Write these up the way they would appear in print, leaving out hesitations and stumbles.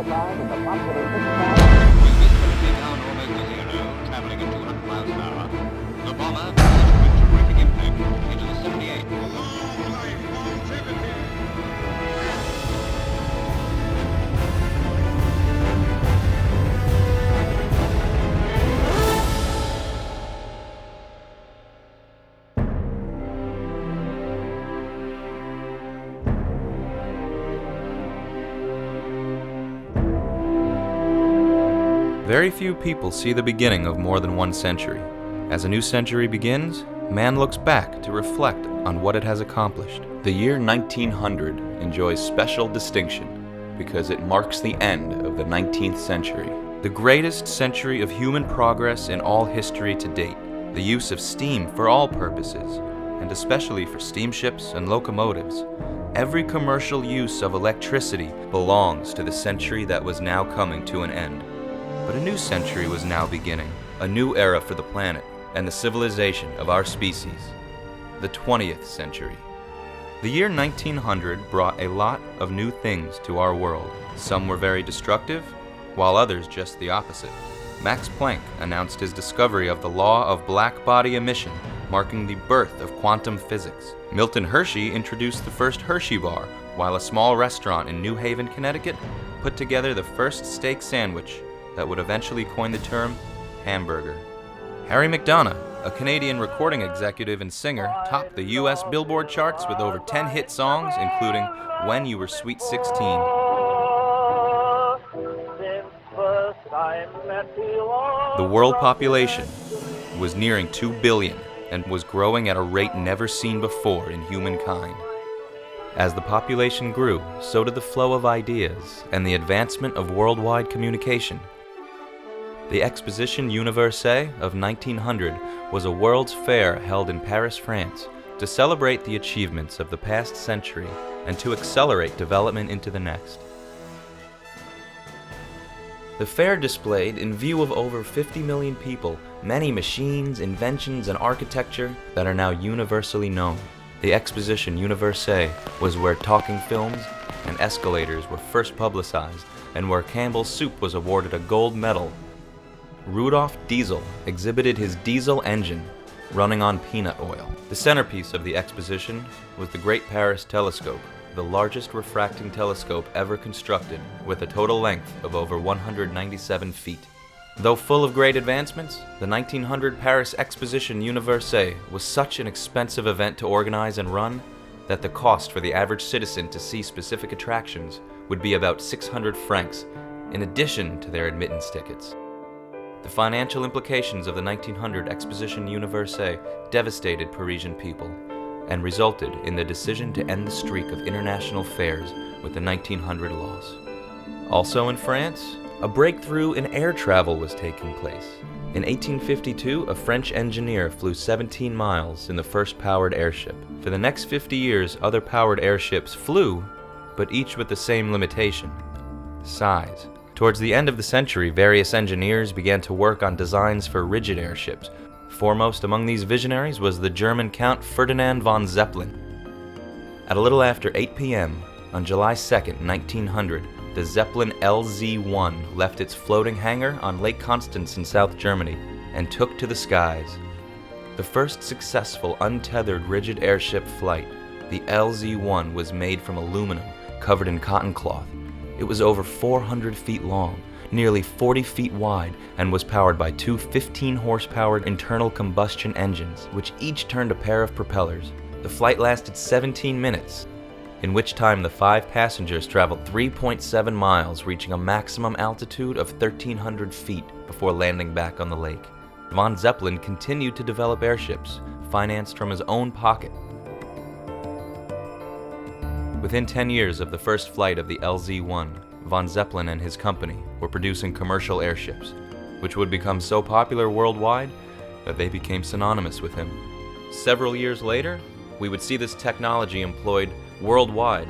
time in the populated With this Philippine town almost a zero, traveling at 200 miles an hour, the bomber crashed with terrific impact into the 78th. Long life, longevity. Very few people see the beginning of more than one century. As a new century begins, man looks back to reflect on what it has accomplished. The year 1900 enjoys special distinction because it marks the end of the 19th century, the greatest century of human progress in all history to date. The use of steam for all purposes, and especially for steamships and locomotives. Every commercial use of electricity belongs to the century that was now coming to an end. But a new century was now beginning, a new era for the planet and the civilization of our species, the 20th century. The year 1900 brought a lot of new things to our world. Some were very destructive, while others just the opposite. Max Planck announced his discovery of the law of black body emission, marking the birth of quantum physics. Milton Hershey introduced the first Hershey bar, while a small restaurant in New Haven, Connecticut, put together the first steak sandwich that would eventually coin the term hamburger. Harry McDonough, a Canadian recording executive and singer, topped the US Billboard charts with over 10 hit songs, including When You Were Sweet 16. The world population was nearing 2 billion and was growing at a rate never seen before in humankind. As the population grew, so did the flow of ideas and the advancement of worldwide communication. The Exposition Universelle of 1900 was a world's fair held in Paris, France, to celebrate the achievements of the past century and to accelerate development into the next. The fair displayed, in view of over 50 million people, many machines, inventions, and architecture that are now universally known. The Exposition Universelle was where talking films and escalators were first publicized, and where Campbell's Soup was awarded a gold medal. Rudolf Diesel exhibited his diesel engine running on peanut oil. The centerpiece of the exposition was the Great Paris Telescope, the largest refracting telescope ever constructed, with a total length of over 197 feet. Though full of great advancements, the 1900 Paris Exposition Universelle was such an expensive event to organize and run that the cost for the average citizen to see specific attractions would be about 600 francs, in addition to their admittance tickets. The financial implications of the 1900 Exposition Universelle devastated Parisian people and resulted in the decision to end the streak of international fairs with the 1900 loss. Also in France, a breakthrough in air travel was taking place. In 1852, a French engineer flew 17 miles in the first powered airship. For the next 50 years, other powered airships flew, but each with the same limitation: size. Towards the end of the century, various engineers began to work on designs for rigid airships. Foremost among these visionaries was the German Count Ferdinand von Zeppelin. At a little after 8 p.m. on July 2nd, 1900, the Zeppelin LZ-1 left its floating hangar on Lake Constance in South Germany and took to the skies. The first successful untethered rigid airship flight, the LZ-1 was made from aluminum covered in cotton cloth. It was over 400 feet long, nearly 40 feet wide, and was powered by two 15-horsepower internal combustion engines, which each turned a pair of propellers. The flight lasted 17 minutes, in which time the 5 passengers traveled 3.7 miles, reaching a maximum altitude of 1,300 feet before landing back on the lake. Von Zeppelin continued to develop airships, financed from his own pocket. Within 10 years of the first flight of the LZ-1, von Zeppelin and his company were producing commercial airships, which would become so popular worldwide that they became synonymous with him. Several years later, we would see this technology employed worldwide.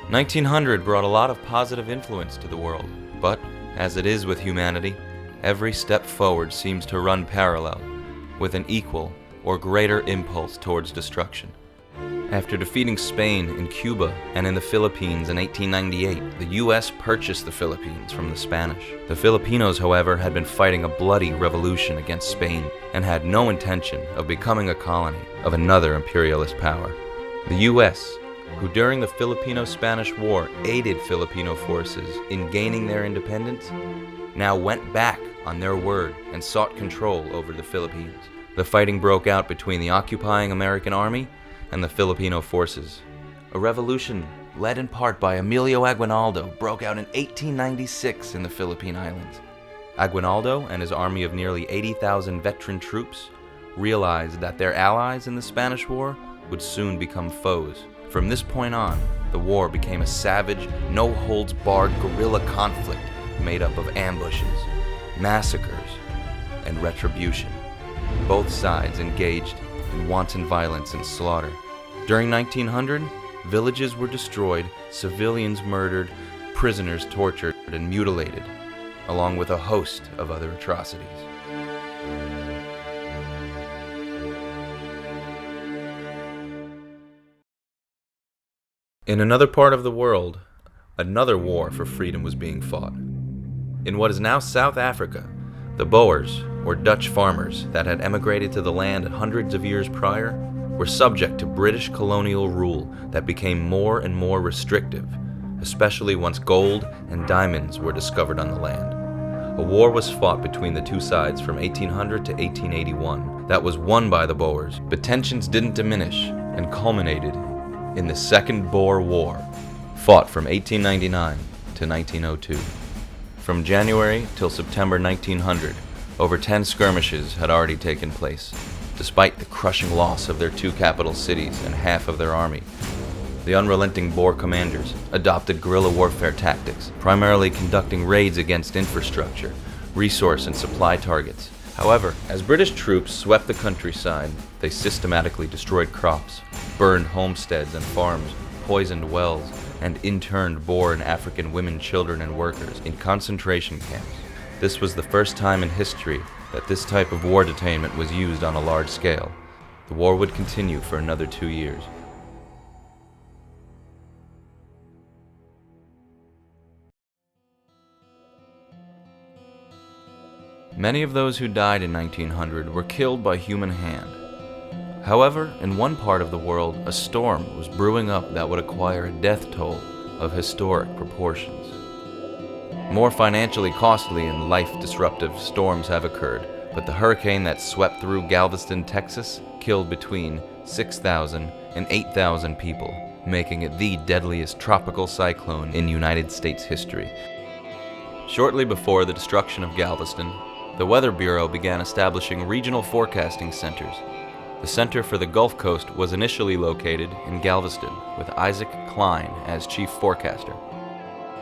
1900 brought a lot of positive influence to the world, but, as it is with humanity, every step forward seems to run parallel, with an equal or greater impulse towards destruction. After defeating Spain in Cuba and in the Philippines in 1898, the U.S. purchased the Philippines from the Spanish. The Filipinos, however, had been fighting a bloody revolution against Spain and had no intention of becoming a colony of another imperialist power. The U.S., who during the Filipino-Spanish War aided Filipino forces in gaining their independence, now went back on their word and sought control over the Philippines. The fighting broke out between the occupying American army and the Filipino forces. A revolution led in part by Emilio Aguinaldo broke out in 1896 in the Philippine Islands. Aguinaldo and his army of nearly 80,000 veteran troops realized that their allies in the Spanish War would soon become foes. From this point on, the war became a savage, no-holds-barred guerrilla conflict made up of ambushes, massacres, and retribution. Both sides engaged in wanton violence and slaughter. During 1900, villages were destroyed, civilians murdered, prisoners tortured and mutilated, along with a host of other atrocities. In another part of the world, another war for freedom was being fought. In what is now South Africa, the Boers, or Dutch farmers that had emigrated to the land hundreds of years prior, were subject to British colonial rule that became more and more restrictive, especially once gold and diamonds were discovered on the land. A war was fought between the two sides from 1800 to 1881 that was won by the Boers, but tensions didn't diminish and culminated in the Second Boer War, fought from 1899 to 1902. From January till September 1900, over 10 skirmishes had already taken place. Despite the crushing loss of their two capital cities and half of their army, the unrelenting Boer commanders adopted guerrilla warfare tactics, primarily conducting raids against infrastructure, resource and supply targets. However, as British troops swept the countryside, they systematically destroyed crops, burned homesteads and farms, poisoned wells, and interned Boer and African women, children, and workers in concentration camps. This was the first time in history that this type of war detainment was used on a large scale. The war would continue for another 2 years. Many of those who died in 1900 were killed by human hand. However, in one part of the world, a storm was brewing up that would acquire a death toll of historic proportions. More financially costly and life-disruptive storms have occurred, but the hurricane that swept through Galveston, Texas, killed between 6,000 and 8,000 people, making it the deadliest tropical cyclone in United States history. Shortly before the destruction of Galveston, the Weather Bureau began establishing regional forecasting centers. The Center for the Gulf Coast was initially located in Galveston, with Isaac Klein as chief forecaster.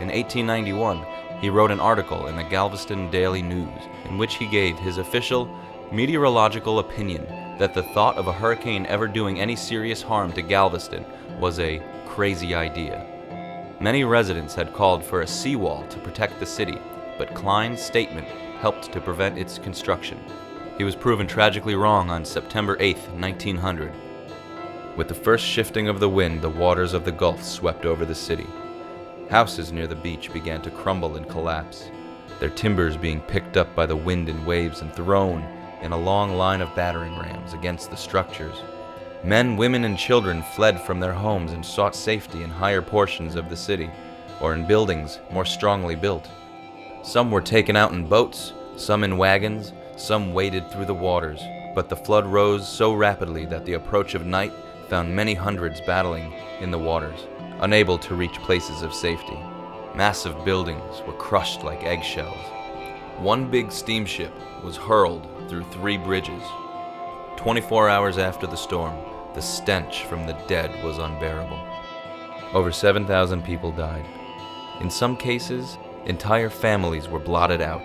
In 1891, he wrote an article in the Galveston Daily News in which he gave his official meteorological opinion that the thought of a hurricane ever doing any serious harm to Galveston was a crazy idea. Many residents had called for a seawall to protect the city, but Klein's statement helped to prevent its construction. He was proven tragically wrong on September 8, 1900. With the first shifting of the wind, the waters of the Gulf swept over the city. Houses near the beach began to crumble and collapse, their timbers being picked up by the wind and waves and thrown in a long line of battering rams against the structures. Men, women, and children fled from their homes and sought safety in higher portions of the city, or in buildings more strongly built. Some were taken out in boats, some in wagons, some waded through the waters, but the flood rose so rapidly that the approach of night found many hundreds battling in the waters, unable to reach places of safety. Massive buildings were crushed like eggshells. One big steamship was hurled through 3 bridges. 24 hours after the storm, the stench from the dead was unbearable. Over 7,000 people died. In some cases, entire families were blotted out.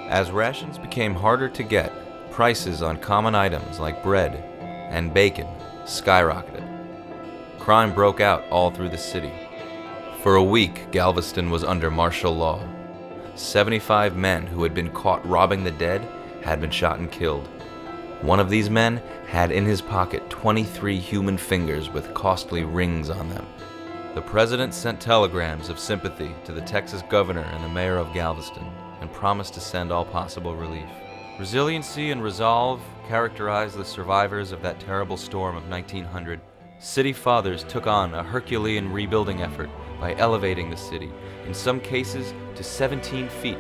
As rations became harder to get, prices on common items like bread and bacon skyrocketed. Crime broke out all through the city. For a week, Galveston was under martial law. 75 men who had been caught robbing the dead had been shot and killed. One of these men had in his pocket 23 human fingers with costly rings on them. The president sent telegrams of sympathy to the Texas governor and the mayor of Galveston and promised to send all possible relief. Resiliency and resolve characterized the survivors of that terrible storm of 1900. City fathers took on a Herculean rebuilding effort by elevating the city, in some cases to 17 feet.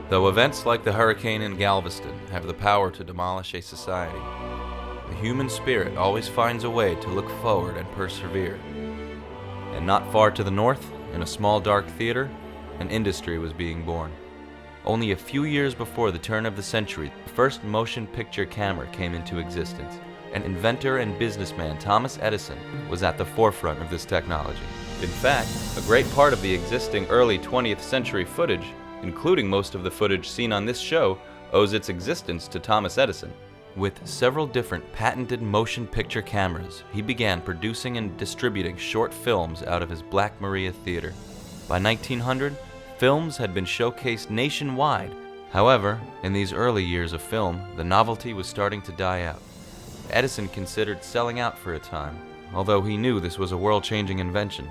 Though events like the hurricane in Galveston have the power to demolish a society, the human spirit always finds a way to look forward and persevere. And not far to the north, in a small dark theater, an industry was being born. Only a few years before the turn of the century, the first motion picture camera came into existence, and inventor and businessman Thomas Edison was at the forefront of this technology. In fact, a great part of the existing early 20th century footage, including most of the footage seen on this show, owes its existence to Thomas Edison. With several different patented motion picture cameras, he began producing and distributing short films out of his Black Maria Theater. By 1900, films had been showcased nationwide. However, in these early years of film, the novelty was starting to die out. Edison considered selling out for a time, although he knew this was a world-changing invention.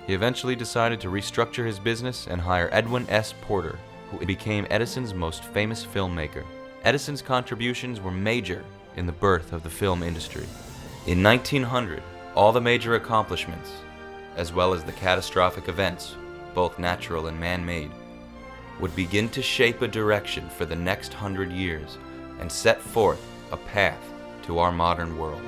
He eventually decided to restructure his business and hire Edwin S. Porter, who became Edison's most famous filmmaker. Edison's contributions were major in the birth of the film industry. In 1900, all the major accomplishments, as well as the catastrophic events, both natural and man-made, would begin to shape a direction for the next 100 years and set forth a path to our modern world.